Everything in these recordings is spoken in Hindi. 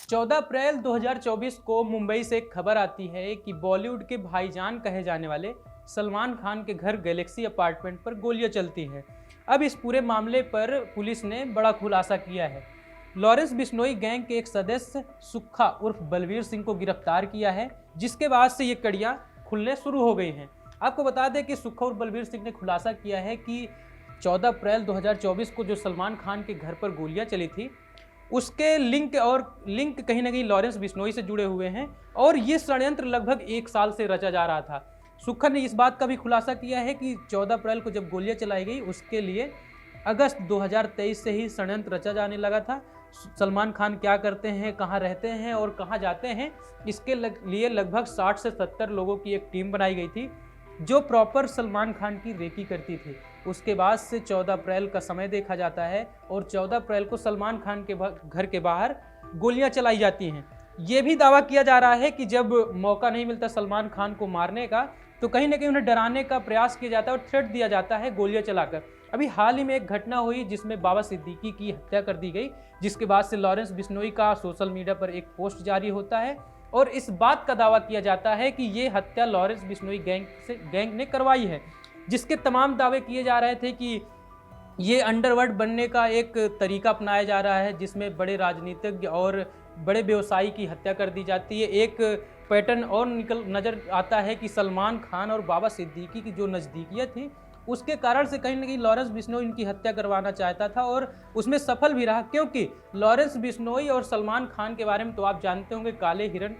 14 अप्रैल 2024 को मुंबई से एक खबर आती है कि बॉलीवुड के भाईजान कहे जाने वाले सलमान खान के घर गैलेक्सी अपार्टमेंट पर गोलियां चलती हैं। अब इस पूरे मामले पर पुलिस ने बड़ा खुलासा किया है। लॉरेंस बिश्नोई गैंग के एक सदस्य सुक्खा उर्फ बलवीर सिंह को गिरफ्तार किया है, जिसके बाद से ये कड़ियां खुलने शुरू हो गई हैं। आपको बता दें कि सुक्खा उर्फ बलवीर सिंह ने खुलासा किया है कि 14 अप्रैल 2024 को जो सलमान खान के घर पर गोलियां चली थी, उसके लिंक कहीं ना कहीं लॉरेंस बिश्नोई से जुड़े हुए हैं और ये षड्यंत्र लगभग 1 साल से रचा जा रहा था। सुक्खा ने इस बात का भी खुलासा किया है कि 14 अप्रैल को जब गोलियां चलाई गई, उसके लिए अगस्त 2023 से ही षड्यंत्र रचा जाने लगा था। सलमान खान क्या करते हैं, कहाँ रहते हैं और कहाँ जाते हैं, इसके लिए लगभग 60 से 70 लोगों की एक टीम बनाई गई थी जो प्रॉपर सलमान खान की रेकी करती थी। उसके बाद से 14 अप्रैल का समय देखा जाता है और 14 अप्रैल को सलमान खान के घर के बाहर गोलियां चलाई जाती हैं। ये भी दावा किया जा रहा है कि जब मौका नहीं मिलता सलमान खान को मारने का, तो कहीं ना कहीं उन्हें डराने का प्रयास किया जाता है और थ्रेट दिया जाता है गोलियां चलाकर। अभी हाल ही में एक घटना हुई जिसमें बाबा सिद्दीकी की हत्या कर दी गई, जिसके बाद से लॉरेंस बिश्नोई का सोशल मीडिया पर एक पोस्ट जारी होता है और इस बात का दावा किया जाता है कि ये हत्या लॉरेंस बिश्नोई गैंग ने करवाई है, जिसके तमाम दावे किए जा रहे थे कि ये अंडरवर्ल्ड बनने का एक तरीका अपनाया जा रहा है, जिसमें बड़े राजनीतिज्ञ और बड़े व्यवसायी की हत्या कर दी जाती है। एक पैटर्न और नज़र आता है कि सलमान खान और बाबा सिद्दीकी की जो नज़दीकियाँ थी, उसके कारण से कहीं ना कहीं लॉरेंस बिश्नोई इनकी हत्या करवाना चाहता था और उसमें सफल भी रहा, क्योंकि लॉरेंस बिश्नोई और सलमान खान के बारे में तो आप जानते होंगे, काले हिरण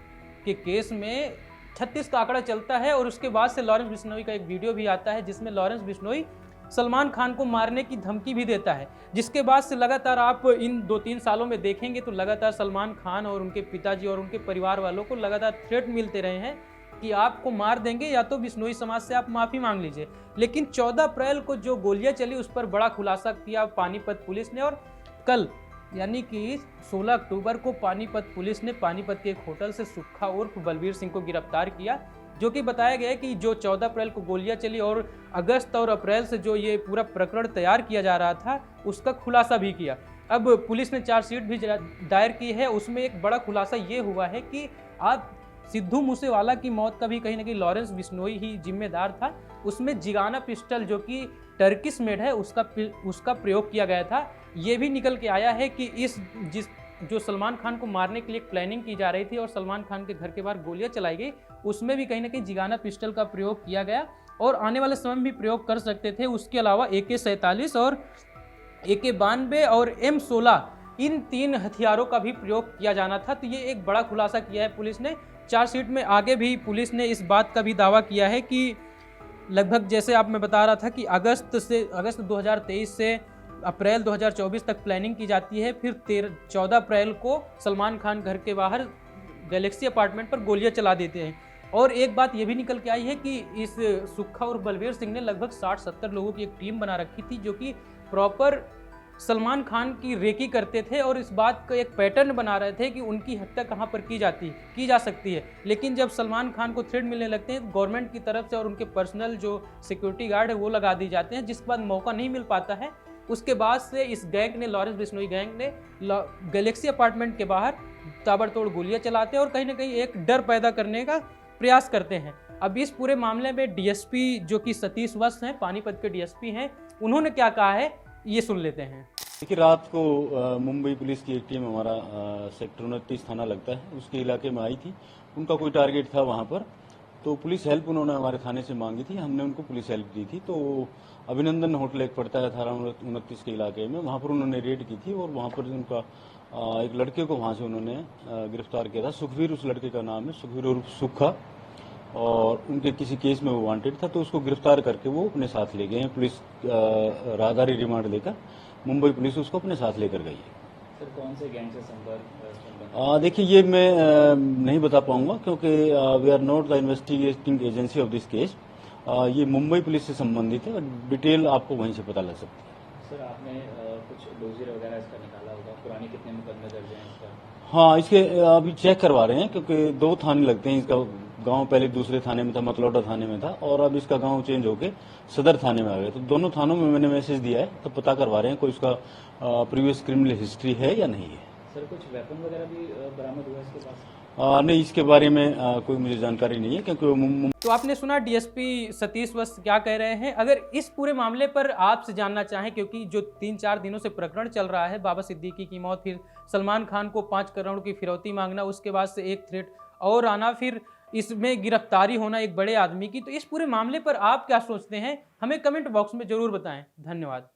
के केस में 36 का आंकड़ा चलता है और उसके बाद से लॉरेंस बिश्नोई का एक वीडियो भी आता है जिसमें लॉरेंस बिश्नोई सलमान खान को मारने की धमकी भी देता है, जिसके बाद से लगातार आप इन 2-3 सालों में देखेंगे तो लगातार सलमान खान और उनके पिताजी और उनके परिवार वालों को लगातार थ्रेट मिलते रहे हैं कि आपको मार देंगे या तो बिश्नोई समाज से आप माफ़ी मांग लीजिए। लेकिन 14 अप्रैल को जो गोलियां चली उस पर बड़ा खुलासा किया पानीपत पुलिस ने और कल यानी कि 16 अक्टूबर को पानीपत पुलिस ने पानीपत के एक होटल से सुक्खा उर्फ बलवीर सिंह को गिरफ्तार किया, जो कि बताया गया है कि जो 14 अप्रैल को गोलियां चली और अगस्त और अप्रैल से जो ये पूरा प्रकरण तैयार किया जा रहा था उसका खुलासा भी किया। अब पुलिस ने चार्जशीट भी दायर की है, उसमें एक बड़ा खुलासा ये हुआ है कि आप सिद्धू मूसेवाला की मौत का भी कहीं ना कहीं लॉरेंस बिश्नोई ही जिम्मेदार था। उसमें जिगाना पिस्टल जो कि टर्किश मेड है उसका प्रयोग किया गया था। ये भी निकल के आया है कि जो सलमान खान को मारने के लिए प्लानिंग की जा रही थी और सलमान खान के घर के बाहर गोलियां चलाई गई, उसमें भी कहीं ना कहीं जिगाना पिस्टल का प्रयोग किया गया और आने वाले समय में भी प्रयोग कर सकते थे। उसके अलावा AK-47 और AK-92 और M16 इन 3 हथियारों का भी प्रयोग किया जाना था। तो ये एक बड़ा खुलासा किया है पुलिस ने। चार्जशीट में आगे भी पुलिस ने इस बात का भी दावा किया है कि लगभग जैसे आप मैं बता रहा था कि अगस्त 2023 से अप्रैल 2024 तक प्लानिंग की जाती है, फिर 14 अप्रैल को सलमान खान घर के बाहर गैलेक्सी अपार्टमेंट पर गोलियां चला देते हैं। और एक बात ये भी निकल के आई है कि इस सुक्खा और बलवीर सिंह ने लगभग 60-70 लोगों की एक टीम बना रखी थी जो कि प्रॉपर सलमान खान की रेकी करते थे और इस बात का एक पैटर्न बना रहे थे कि उनकी हत्या कहाँ पर की जा सकती है। लेकिन जब सलमान खान को थ्रेट मिलने लगते हैं तो गवर्नमेंट की तरफ से और उनके पर्सनल जो सिक्योरिटी गार्ड है वो लगा दी जाते हैं, जिसके बाद मौका नहीं मिल पाता है। उसके बाद से इस गैंग ने, लॉरेंस बिश्नोई गैंग ने गैलेक्सी अपार्टमेंट के बाहर ताबड़तोड़ गोलियां चलाते हैं और कहीं ना कहीं एक डर पैदा करने का प्रयास करते हैं। अब इस पूरे मामले में DSP जो कि सतीश वत्स हैं, पानीपत के DSP हैं, उन्होंने क्या कहा है ये सुन लेते हैं। देखिए, रात को मुंबई पुलिस की एक टीम हमारा सेक्टर 29 थाना लगता है उसके इलाके में आई थी। उनका कोई टारगेट था वहाँ पर, तो पुलिस हेल्प उन्होंने हमारे थाने से मांगी थी, हमने उनको पुलिस हेल्प दी थी। तो अभिनंदन होटल एक पड़ता है थाना 29 के इलाके में, वहाँ पर उन्होंने रेड की थी और वहाँ पर उनका एक लड़के को वहाँ से उन्होंने गिरफ्तार किया था। सुखवीर उस लड़के का नाम है, सुखवीर उर्फ सुक्खा, और उनके किसी केस में वो वांटेड था, तो उसको गिरफ्तार करके वो अपने साथ ले गए हैं। पुलिस राहदारी रिमांड लेकर मुंबई पुलिस उसको अपने साथ लेकर गई है। सर, कौन से गैंग से संपर्क? देखिए, ये मैं नहीं बता पाऊंगा क्योंकि we are not the investigating agency of this case. ये मुंबई पुलिस से संबंधित है, डिटेल आपको वहीं से पता लग सकती है। सर, आपने कुछ डोजियर वगैरह इसका निकाला होगा, पुराने कितने मुकदमे दर्ज हैं इसका? हाँ, इसके अभी चेक करवा रहे हैं क्योंकि 2 थाने लगते हैं। इसका गांव पहले दूसरे थाने में था, मतलौडा थाने में था, और अब इसका गांव चेंज होके सदर थाने में आ गया। तो दोनों थानों में मैंने मैसेज दिया है, तो पता करवा रहे हैं कोई इसका प्रीवियस क्रिमिनल हिस्ट्री है या नहीं है। सर कुछ वेपन वगैरह भी बरामद हुआ इसके पास? नहीं, इसके बारे में कोई मुझे जानकारी नहीं है, क्योंकि वो तो आपने सुना डीएसपी सतीश वत्स क्या कह रहे हैं। अगर इस पूरे मामले पर आपसे जानना चाहें, क्योंकि जो 3-4 दिनों से प्रकरण चल रहा है, बाबा सिद्दीकी की मौत, फिर सलमान खान को 5 करोड़ की फिरौती मांगना, उसके बाद से एक थ्रेट और आना, फिर इसमें गिरफ्तारी होना एक बड़े आदमी की, तो इस पूरे मामले पर आप क्या सोचते हैं, हमें कमेंट बॉक्स में जरूर बताएं। धन्यवाद।